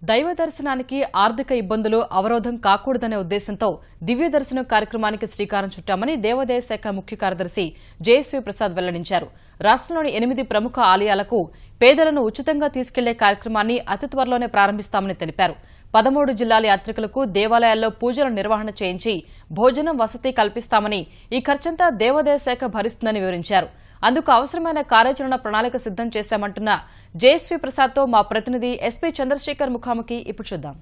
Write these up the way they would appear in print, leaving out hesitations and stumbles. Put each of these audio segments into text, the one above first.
దైవ దర్శనానికి ఆర్థిక ఇబ్బందులు అవరోధం కాకూడదనే ఉద్దేశంతో దివ్య దర్శనం కార్యక్రమానికి శ్రీకారం చుట్టామని దేవాదాయ శాఖ ముఖ్య కార్యదర్శి జేఎస్వీ ప్రసాద్ వెల్లడించారు. రాష్ట్రంలోని 8 ప్రముఖ ఆలయాలకు పేదలను ఉచితంగా తీసుకెళ్లే కార్యక్రమాన్ని అతి త్వరలోనే ప్రారంభిస్తామని తెలిపారు. 13 జిల్లాల యాత్రికులకు దేవాలయాల్లో పూజల నిర్వహణ చేయించి భోజనం వసతి కల్పిస్తామని, ఈ ఖర్చంతా దేవాదాయ శాఖ భరిస్తుందని వివరించారు. అందుకు అవసరమైన కార్యాచరణ ప్రణాళిక సిద్దం చేశామంటున్న జేఎస్వీ ప్రసాద్తో మా ప్రతినిధి ఎస్పీ చంద్రశేఖర్ ముఖాముఖి ఇప్పుడు చూద్దాం.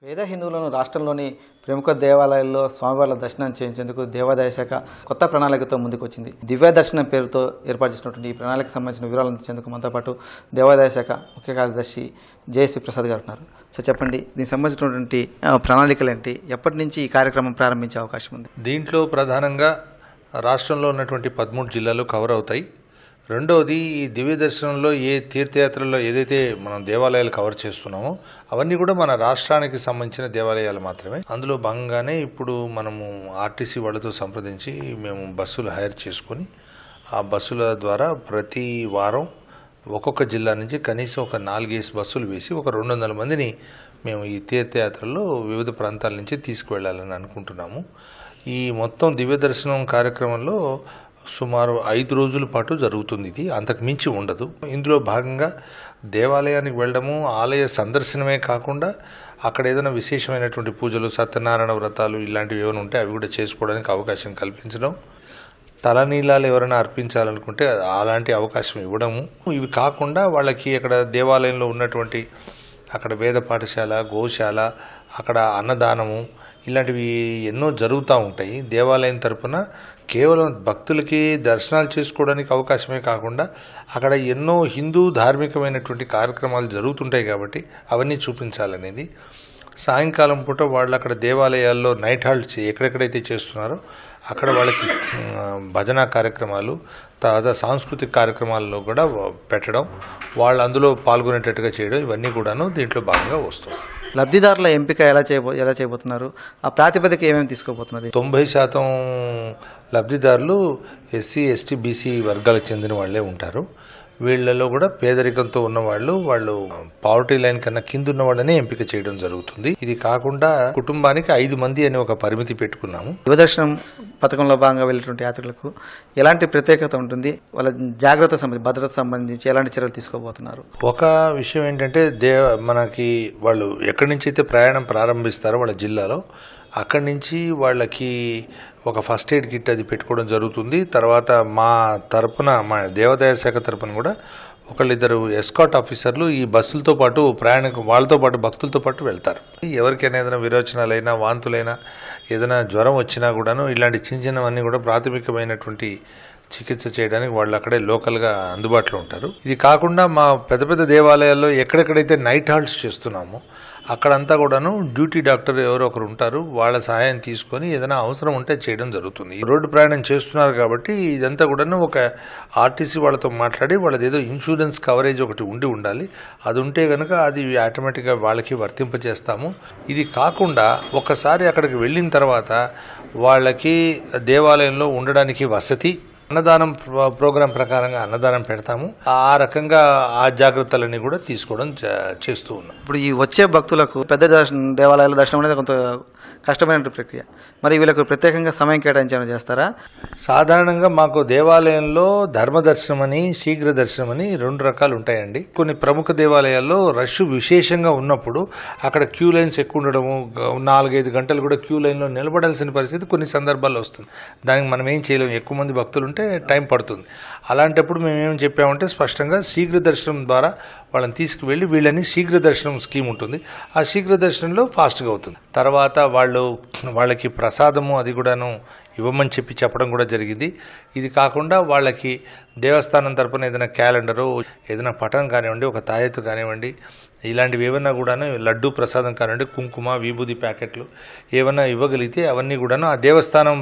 పేద హిందువులను రాష్ట్రంలోని ప్రముఖ దేవాలయాల్లో స్వామివార్ల దర్శనం చేయించేందుకు దేవాదాయ శాఖ కొత్త ప్రణాళికతో ముందుకొచ్చింది. దివ్య దర్శనం పేరుతో ఏర్పాటు చేసినటువంటి ఈ ప్రణాళికకు సంబంధించిన వివరాలు అందించేందుకు మనతో పాటు దేవాదాయ శాఖ ముఖ్య కార్యదర్శి జేఎస్వీ ప్రసాద్ గారు ఉన్నారు. సో చెప్పండి, దీనికి సంబంధించినటువంటి ప్రణాళికలు ఏంటి, ఎప్పటి నుంచి ఈ కార్యక్రమం ప్రారంభించే అవకాశం ఉంది? దీంట్లో ప్రధానంగా రాష్ట్రంలో ఉన్నటువంటి 13 జిల్లాలు కవర్ అవుతాయి. రెండవది, ఈ దివ్య దర్శనంలో ఏ తీర్థయాత్రల్లో ఏదైతే మనం దేవాలయాలు కవర్ చేస్తున్నామో అవన్నీ కూడా మన రాష్ట్రానికి సంబంధించిన దేవాలయాలు మాత్రమే. అందులో భాగంగానే ఇప్పుడు మనము ఆర్టీసీ వాళ్ళతో సంప్రదించి మేము బస్సులు హైర్ చేసుకొని ఆ బస్సుల ద్వారా ప్రతి వారం ఒక్కొక్క జిల్లా నుంచి కనీసం ఒక 4 బస్సులు వేసి ఒక 200 మందిని మేము ఈ తీర్థయాత్రల్లో వివిధ ప్రాంతాల నుంచి తీసుకువెళ్ళాలని అనుకుంటున్నాము. ఈ మొత్తం దివ్య దర్శనం కార్యక్రమంలో సుమారు 5 రోజుల పాటు జరుగుతుంది. ఇది అంతకు మించి ఉండదు. ఇందులో భాగంగా దేవాలయానికి వెళ్ళడము, ఆలయ సందర్శనమే కాకుండా అక్కడ ఏదైనా విశేషమైనటువంటి పూజలు, సత్యనారాయణ వ్రతాలు ఇలాంటివి ఏమైనా ఉంటే అవి కూడా చేసుకోవడానికి అవకాశం కల్పించడం, తలనీలాలు ఎవరైనా అర్పించాలనుకుంటే అలాంటి అవకాశం ఇవ్వడము. ఇవి కాకుండా వాళ్ళకి అక్కడ దేవాలయంలో ఉన్నటువంటి అక్కడ వేద పాఠశాల, గోశాల, అక్కడ అన్నదానము ఇలాంటివి ఎన్నో జరుగుతూ ఉంటాయి. దేవాలయం తరపున కేవలం భక్తులకి దర్శనాలు చేసుకోవడానికి అవకాశమే కాకుండా అక్కడ ఎన్నో హిందూ ధార్మికమైనటువంటి కార్యక్రమాలు జరుగుతుంటాయి కాబట్టి అవన్నీ చూపించాలనేది. సాయంకాలం పూట వాళ్ళు అక్కడ దేవాలయాల్లో నైట్ హాల్ట్ ఎక్కడెక్కడైతే చేస్తున్నారో అక్కడ వాళ్ళకి భజన కార్యక్రమాలు, తర్వాత సాంస్కృతిక కార్యక్రమాల్లో కూడా పెట్టడం, వాళ్ళు అందులో పాల్గొనేటట్టుగా చేయడం, ఇవన్నీ కూడాను దీంట్లో భాగంగా వస్తుంది. లబ్ధిదారుల ఎంపిక ఎలా చేయబోతున్నారు? ఆ ప్రాతిపదిక ఏమేమి తీసుకోబోతున్నది? 90% లబ్ధిదారులు ఎస్సీ, ఎస్టీ, బీసీ వర్గాలకు చెందిన వాళ్ళే ఉంటారు. వీళ్లలో కూడా పేదరికంతో ఉన్నవాళ్ళు, వాళ్ళు పావర్టీ లైన్ కన్నా కింద ఉన్న వాళ్ళనే ఎంపిక చేయడం జరుగుతుంది. ఇది కాకుండా కుటుంబానికి 5 మంది అని ఒక పరిమితి పెట్టుకున్నాము. యువదర్శనం పథకంలో భాగంగా వెళ్ళేటువంటి యాత్రికులకు ఎలాంటి ప్రత్యేకత ఉంటుంది? వాళ్ళ జాగ్రత్త భద్రత సంబంధించి ఎలాంటి చర్యలు తీసుకోబోతున్నారు? ఒక విషయం ఏంటంటే, మనకి వాళ్ళు ఎక్కడి నుంచి అయితే ప్రయాణం ప్రారంభిస్తారో వాళ్ళ జిల్లాలో, అక్కడి నుంచి వాళ్ళకి ఒక ఫస్ట్ ఎయిడ్ కిట్ అది పెట్టుకోవడం జరుగుతుంది. తర్వాత మా తరపున, మా దేవాదాయ శాఖ తరపున కూడా 1-2 ఎస్కాట్ ఆఫీసర్లు ఈ బస్సులతో పాటు వాళ్ళతో పాటు భక్తులతో పాటు వెళ్తారు. ఎవరికైనా ఏదైనా విరోచనాలైనా, వాంతులైనా, ఏదైనా జ్వరం వచ్చినా కూడాను ఇలాంటి చిన్నవన్నీ కూడా ప్రాథమికమైనటువంటి చికిత్స చేయడానికి వాళ్ళు అక్కడే లోకల్గా అందుబాటులో ఉంటారు. ఇది కాకుండా మా పెద్ద దేవాలయాల్లో ఎక్కడెక్కడైతే నైట్ హాల్ట్స్ చేస్తున్నామో అక్కడంతా కూడాను డ్యూటీ డాక్టర్ ఎవరో ఒకరు ఉంటారు. వాళ్ళ సహాయం తీసుకొని ఏదైనా అవసరం ఉంటే చేయడం జరుగుతుంది. రోడ్డు ప్రయాణం చేస్తున్నారు కాబట్టి ఇదంతా కూడాను ఒక ఆర్టీసీ వాళ్ళతో మాట్లాడి వాళ్ళది ఏదో ఇన్సూరెన్స్ కవరేజ్ ఒకటి ఉండాలి. అది ఉంటే కనుక అది ఆటోమేటిక్గా వాళ్ళకి వర్తింపజేస్తాము. ఇది కాకుండా ఒకసారి అక్కడికి వెళ్ళిన తర్వాత వాళ్ళకి దేవాలయంలో ఉండడానికి వసతి, అన్నదానం ప్రోగ్రాం ప్రకారంగా అన్నదానం పెడతాము. ఆ రకంగా ఆ జాగ్రత్తలన్నీ కూడా తీసుకోవడం చేస్తూ ఉన్నాం. ఇప్పుడు ఈ వచ్చే భక్తులకు పెద్ద దేవాలయాల దర్శనం అనేది కొంత కష్టమైన ప్రక్రియ. మరి వీళ్ళకు ప్రత్యేకంగా సమయం కేటాయించడం చేస్తారా? సాధారణంగా మాకు దేవాలయంలో ధర్మ దర్శనం అని, శీఘ్ర దర్శనం అని 2 రకాలు ఉంటాయండి. కొన్ని ప్రముఖ దేవాలయాల్లో రష్ విశేషంగా ఉన్నప్పుడు అక్కడ క్యూ లైన్స్ ఎక్కువ ఉండడము, 4-5 గంటలు కూడా క్యూ లైన్లో నిలబడాల్సిన పరిస్థితి కొన్ని సందర్భాల్లో వస్తుంది. దానికి మనం ఏం చేయలేము, ఎక్కువ మంది భక్తులు ఉంటే టైం పడుతుంది. అలాంటప్పుడు మేమేం చెప్పామంటే, స్పష్టంగా శీఘ్ర దర్శనం ద్వారా వాళ్ళని తీసుకువెళ్ళి వీళ్ళని శీఘ్ర దర్శనం స్కీమ్ ఉంటుంది. ఆ శీఘ్ర దర్శనంలో ఫాస్ట్గా అవుతుంది. తర్వాత వాళ్ళకి ప్రసాదము అది కూడాను ఇవ్వమని చెప్పడం కూడా జరిగింది. ఇది కాకుండా వాళ్ళకి దేవస్థానం తరపున ఏదైనా క్యాలెండరు, ఏదైనా పటం కానివ్వండి, ఒక తాయెత్తు కానివ్వండి, ఇలాంటివి ఏమన్నా కూడాను, లడ్డు ప్రసాదం కానివ్వండి, కుంకుమ, విభూది ప్యాకెట్లు ఏమన్నా ఇవ్వగలిగితే అవన్నీ కూడాను ఆ దేవస్థానం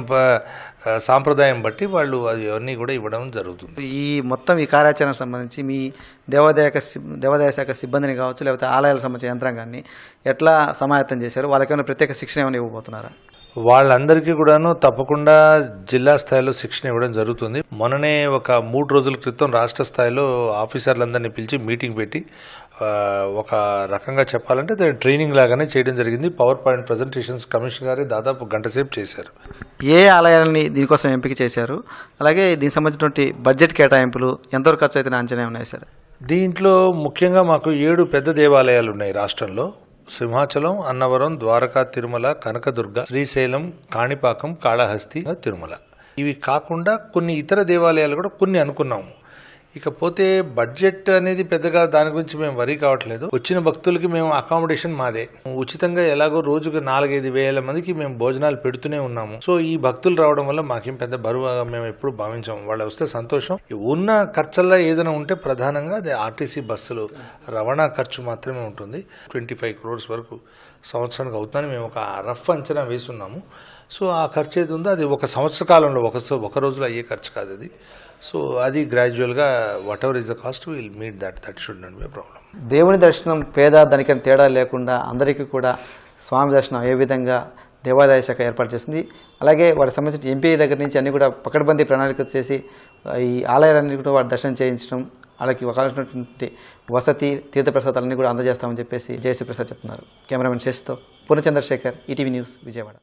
సాంప్రదాయం బట్టి వాళ్ళు అవన్నీ కూడా ఇవ్వడం జరుగుతుంది. ఈ మొత్తం ఈ కార్యాచరణకు సంబంధించి మీ దేవాదాయ శాఖ సిబ్బందిని కావచ్చు, లేకపోతే ఆలయాలకు సంబంధించిన యంత్రాంగాన్ని ఎట్లా సమాయత్తం చేశారు? వాళ్ళకేమైనా ప్రత్యేక శిక్షణ ఏమైనా ఇవ్వబోతున్నారా? వాళ్ళందరికీ కూడాను తప్పకుండా జిల్లా స్థాయిలో శిక్షణ ఇవ్వడం జరుగుతుంది. మొన్ననే ఒక 3 రోజుల క్రితం రాష్ట్ర స్థాయిలో ఆఫీసర్లందరినీ పిలిచి మీటింగ్ పెట్టి ఒక రకంగా చెప్పాలంటే ట్రైనింగ్ లాగానే చేయడం జరిగింది. పవర్ పాయింట్ ప్రజెంటేషన్స్ కమిషనర్ గారే దాదాపు గంట సేపు చేశారు. ఏ ఆలయాలని దీనికోసం ఎంపిక చేశారు, అలాగే దీనికి సంబంధించినటువంటి బడ్జెట్ కేటాయింపులు ఎంతవరకు ఖర్చు అయితే అంచనా ఉన్నాయి సార్? దీంట్లో ముఖ్యంగా మాకు 7 పెద్ద దేవాలయాలు ఉన్నాయి రాష్ట్రంలో. సింహాచలం, అన్నవరం, ద్వారకా, తిరుమల, కనకదుర్గ, శ్రీశైలం, కాణిపాకం, కాళహస్తి, తిరుమల. ఇవి కాకుండా కొన్ని ఇతర దేవాలయాలు కూడా కొన్ని అనుకున్నాము. ఇకపోతే బడ్జెట్ అనేది పెద్దగా దాని గురించి మేము వరీ కావట్లేదు. వచ్చిన భక్తులకి మేము అకామిడేషన్ మాదే ఉచితంగా, ఎలాగో రోజుకు 4-5 వేల మందికి మేము భోజనాలు పెడుతూనే ఉన్నాము. సో ఈ భక్తులు రావడం వల్ల మాకేం పెద్ద బరువుగా మేము ఎప్పుడు భావించాము. వాళ్ళు వస్తే సంతోషం. ఉన్న ఖర్చుల్లో ఏదైనా ఉంటే ప్రధానంగా అది ఆర్టీసీ బస్సులు రవాణా ఖర్చు మాత్రమే ఉంటుంది. 25 crores వరకు సంవత్సరానికి అవుతుందని మేము ఒక రఫ్ అంచనా వేసున్నాము. సో ఆ ఖర్చు ఏది ఉందో అది ఒక సంవత్సర కాలంలో ఒక రోజులో అయ్యే ఖర్చు కాదు అది. సో అది గ్రాడ్యువల్గా what ever is the cost will meet that should not be a problem. దేవుని దర్శనం పేద ధనికని తేడా లేకుండా అందరికీ కూడా స్వామి దర్శనం ఏ విధంగా దేవాదాయ శాఖ ఏర్పాటు చేసింది, అలాగే వాటికి సంబంధించిన ఎంపీ దగ్గర నుంచి అన్ని కూడా పకడ్బందీ ప్రణాళిక చేసి ఈ ఆలయాలన్నీ కూడా వాటి దర్శనం చేయించడం, వాళ్ళకి కావాల్సినటువంటి వసతి తీర్థప్రసాదాలన్నీ కూడా అందజేస్తామని చెప్పేసి జయశ్రీ ప్రసాద్ చెప్తున్నారు. కెమెరామెన్ శేష్తో పూర్ణచంద్రశేఖర్, ఈటీవీ న్యూస్, విజయవాడ.